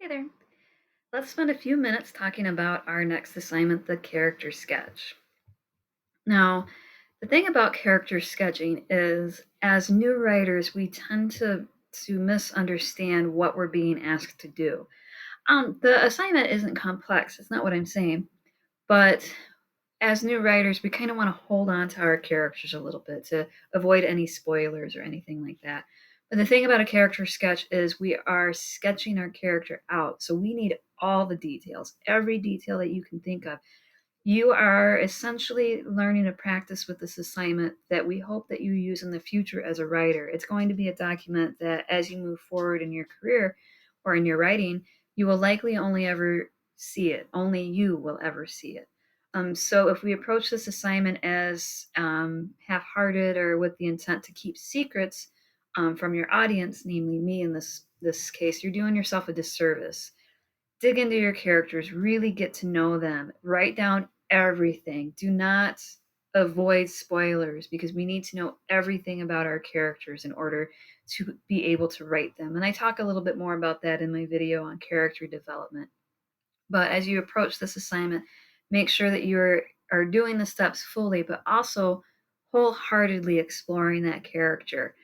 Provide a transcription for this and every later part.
Hey there. Let's spend a few minutes talking about our next assignment, the character sketch. Now, the thing about character sketching is, as new writers, we tend to misunderstand what we're being asked to do. The assignment isn't complex, it's not what I'm saying, but as new writers, we kind of want to hold on to our characters a little bit to avoid any spoilers or anything like that. But the thing about a character sketch is we are sketching our character out. So we need all the details, every detail that you can think of. You are essentially learning to practice with this assignment that we hope that you use in the future as a writer. It's going to be a document that as you move forward in your career or in your writing, you will likely only ever see it. Only you will ever see it. So if we approach this assignment as half-hearted or with the intent to keep secrets from your audience, namely me in this case, you're doing yourself a disservice. Dig into your characters, really get to know them, write down everything. Do not avoid spoilers because we need to know everything about our characters in order to be able to write them. And I talk a little bit more about that in my video on character development. But as you approach this assignment, make sure that you are doing the steps fully, but also wholeheartedly exploring that character.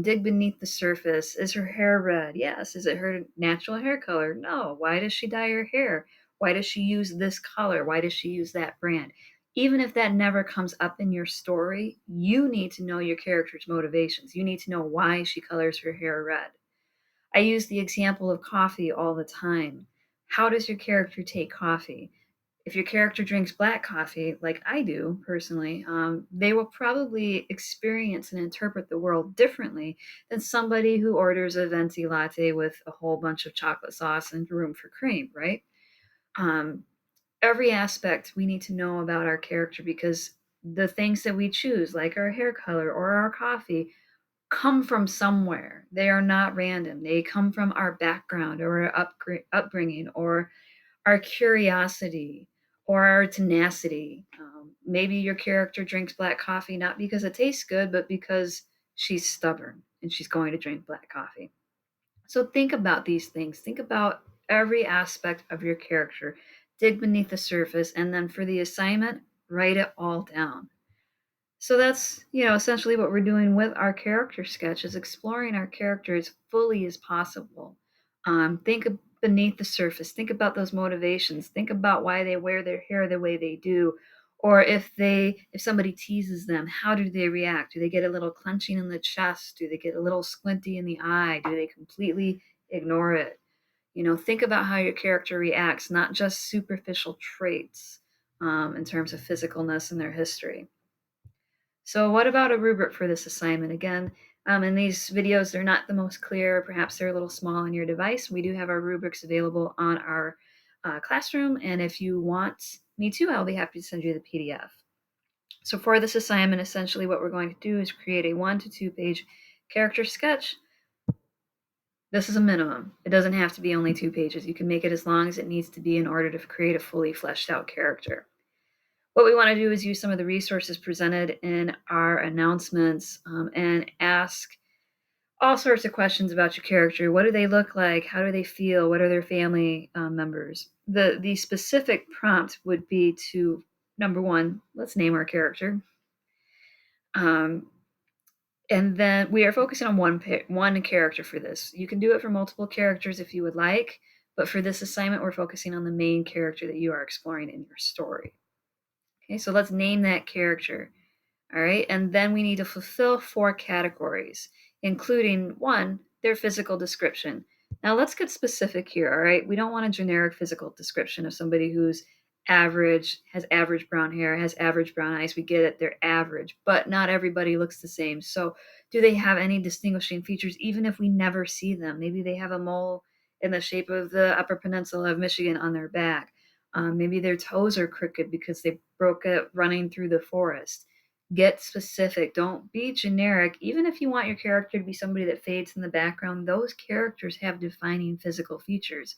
Dig beneath the surface. Is her hair red? Yes. Is it her natural hair color? No. Why does she dye her hair? Why does she use this color? Why does she use that brand? Even if that never comes up in your story, you need to know your character's motivations. You need to know why she colors her hair red. I use the example of coffee all the time. How does your character take coffee? If your character drinks black coffee, like I do personally, they will probably experience and interpret the world differently than somebody who orders a venti latte with a whole bunch of chocolate sauce and room for cream, right? Um, every aspect we need to know about our character because the things that we choose, like our hair color or our coffee, come from somewhere. They are not random. They come from our background or our upbringing or our curiosity or our tenacity. Maybe your character drinks black coffee not because it tastes good, but because she's stubborn and she's going to drink black coffee. So think about these things. Think about every aspect of your character. Dig beneath the surface. And then for the assignment, write it all down. So that's, essentially what we're doing with our character sketch is exploring our character as fully as possible. Think beneath the surface. Think about those motivations. Think about why they wear their hair the way they do. Or if somebody teases them, how do they react? Do they get a little clenching in the chest? Do they get a little squinty in the eye? Do they completely ignore it? Think about how your character reacts, not just superficial traits in terms of physicalness and their history. So what about a rubric for this assignment? Again, in these videos, they're not the most clear. Perhaps they're a little small on your device. We do have our rubrics available on our classroom. And if you want me to, I'll be happy to send you the PDF. So for this assignment, essentially what we're going to do is create a 1 to 2 page character sketch. This is a minimum. It doesn't have to be only 2 pages. You can make it as long as it needs to be in order to create a fully fleshed out character. What we want to do is use some of the resources presented in our announcements and ask all sorts of questions about your character. What do they look like? How do they feel? What are their family members? The specific prompt would be to, number one, let's name our character. And then we are focusing on one character for this. You can do it for multiple characters if you would like, but for this assignment, we're focusing on the main character that you are exploring in your story. Okay, so let's name that character. All right, and then we need to fulfill 4 categories, including 1, their physical description. Now let's get specific here, all right? We don't want a generic physical description of somebody who's average, has average brown hair, has average brown eyes. We get it, they're average, but not everybody looks the same. So do they have any distinguishing features, even if we never see them? Maybe they have a mole in the shape of the Upper Peninsula of Michigan on their back. Maybe their toes are crooked because they broke it running through the forest. Get specific. Don't be generic. Even if you want your character to be somebody that fades in the background, those characters have defining physical features.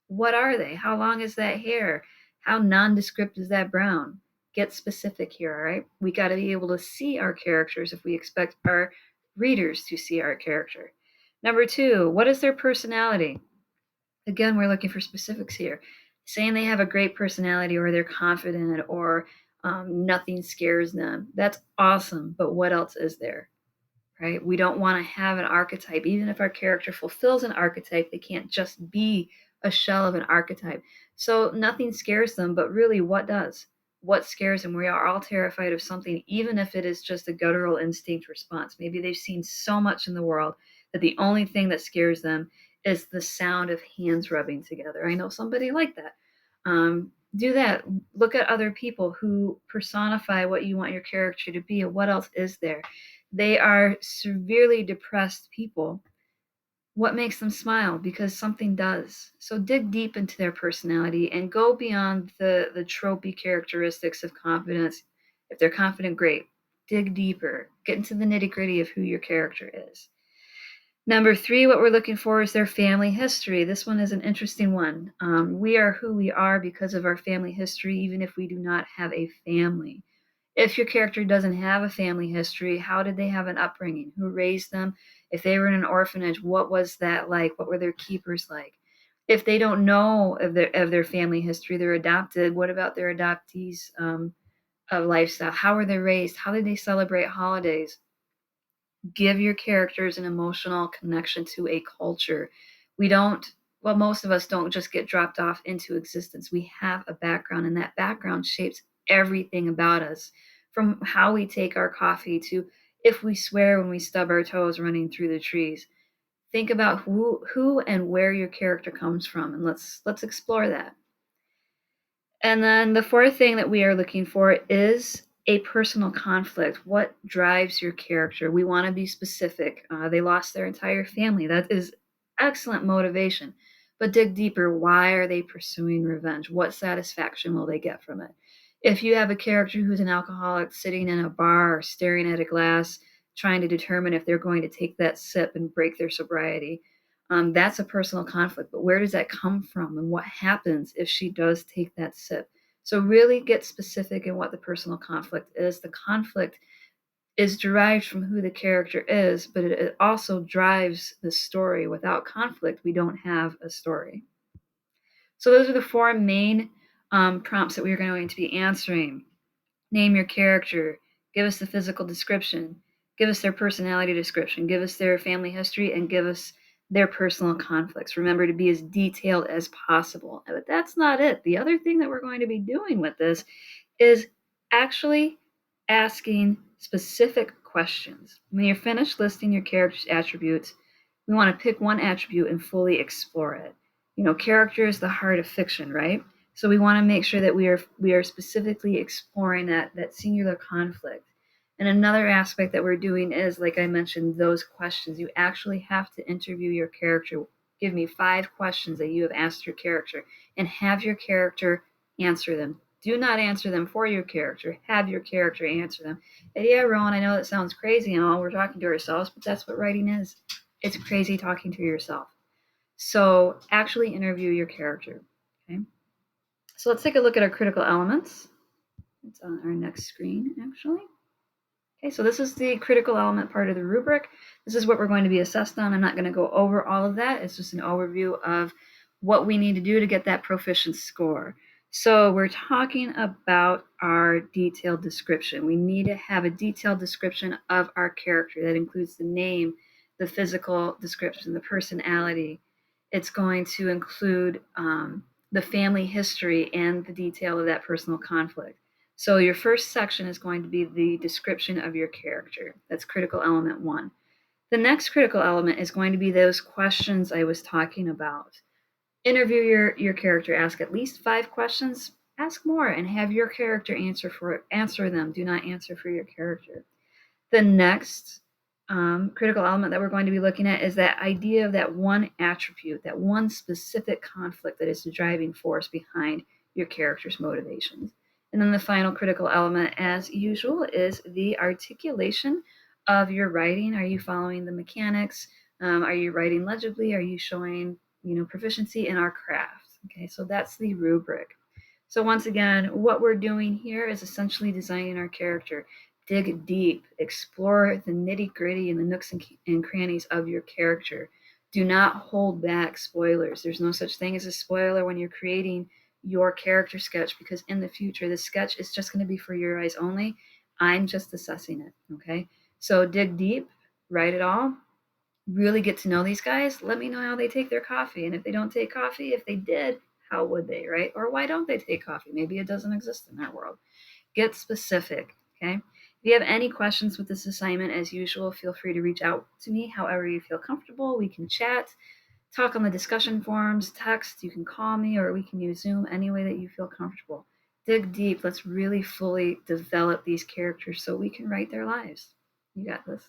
What are they? How long is that hair? How nondescript is that brown? Get specific here, all right? We got to be able to see our characters if we expect our readers to see our character. Number 2, what is their personality? Again, we're looking for specifics here. Saying they have a great personality or they're confident or nothing scares them. That's awesome. But what else is there? Right? We don't want to have an archetype. Even if our character fulfills an archetype, they can't just be a shell of an archetype. So nothing scares them, but really, what does? What scares them? We are all terrified of something, even if it is just a guttural instinct response. Maybe they've seen so much in the world that the only thing that scares them is the sound of hands rubbing together. I know somebody like that. Do that. Look at other people who personify what you want your character to be. What else is there? They are severely depressed people. What makes them smile? Because something does. So dig deep into their personality and go beyond the tropey characteristics of confidence. If they're confident, great. Dig deeper. Get into the nitty gritty of who your character is. Number 3, what we're looking for is their family history. This one is an interesting one. We are who we are because of our family history, even if we do not have a family. If your character doesn't have a family history, how did they have an upbringing? Who raised them? If they were in an orphanage, what was that like? What were their keepers like? If they don't know of their family history, they're adopted. What about their adoptees' lifestyle? How were they raised? How did they celebrate holidays? Give your characters an emotional connection to a culture. We don't, well, most of us don't just get dropped off into existence. We have a background, and that background shapes everything about us, from how we take our coffee to if we swear when we stub our toes running through the trees. Think about who and where your character comes from, and let's explore that. And then the 4th thing that we are looking for is a personal conflict. What drives your character? We want to be specific. They lost their entire family. That is excellent motivation. But dig deeper. Why are they pursuing revenge? What satisfaction will they get from it? If you have a character who's an alcoholic sitting in a bar or staring at a glass, trying to determine if they're going to take that sip and break their sobriety, that's a personal conflict. But where does that come from? And what happens if she does take that sip? So really get specific in what the personal conflict is. The conflict is derived from who the character is, but it also drives the story. Without conflict, we don't have a story. So those are the 4 main prompts that we're going to be answering. Name your character, give us the physical description, give us their personality description, give us their family history, and give us their personal conflicts. Remember to be as detailed as possible. But that's not it. The other thing that we're going to be doing with this is actually asking specific questions. When you're finished listing your character's attributes, we want to pick one attribute and fully explore it. Character is the heart of fiction, right? So we want to make sure that we are specifically exploring that singular conflict. And another aspect that we're doing is, like I mentioned, those questions. You actually have to interview your character. Give me 5 questions that you have asked your character and have your character answer them. Do not answer them for your character. Have your character answer them. And yeah, Rowan, I know that sounds crazy and all. We're talking to ourselves, but that's what writing is. It's crazy talking to yourself. So actually interview your character. Okay. So let's take a look at our critical elements. It's on our next screen, actually. Okay, so this is the critical element part of the rubric. This is what we're going to be assessed on. I'm not going to go over all of that. It's just an overview of what we need to do to get that proficient score. So we're talking about our detailed description. We need to have a detailed description of our character. That includes the name, the physical description, the personality. It's going to include the family history and the detail of that personal conflict. So your first section is going to be the description of your character. That's critical element 1. The next critical element is going to be those questions I was talking about. Interview your character. Ask at least 5 questions. Ask more and have your character answer them. Do not answer for your character. The next critical element that we're going to be looking at is that idea of that one attribute, that one specific conflict that is the driving force behind your character's motivations. And then the final critical element, as usual, is the articulation of your writing. Are you following the mechanics? Are you writing legibly? Are you showing, proficiency in our craft? Okay, so that's the rubric. So once again, what we're doing here is essentially designing our character. Dig deep, explore the nitty-gritty and the nooks and crannies of your character. Do not hold back spoilers. There's no such thing as a spoiler when you're creating your character sketch, because in the future, the sketch is just going to be for your eyes only. I'm just assessing it, okay? So dig deep, write it all, really get to know these guys. Let me know how they take their coffee. And if they don't take coffee, if they did, how would they, right? Or why don't they take coffee? Maybe it doesn't exist in their world. Get specific, okay? If you have any questions with this assignment, as usual, feel free to reach out to me however you feel comfortable. We can chat, talk on the discussion forums, text, you can call me, or we can use Zoom any way that you feel comfortable. Dig deep. Let's really fully develop these characters so we can write their lives. You got this.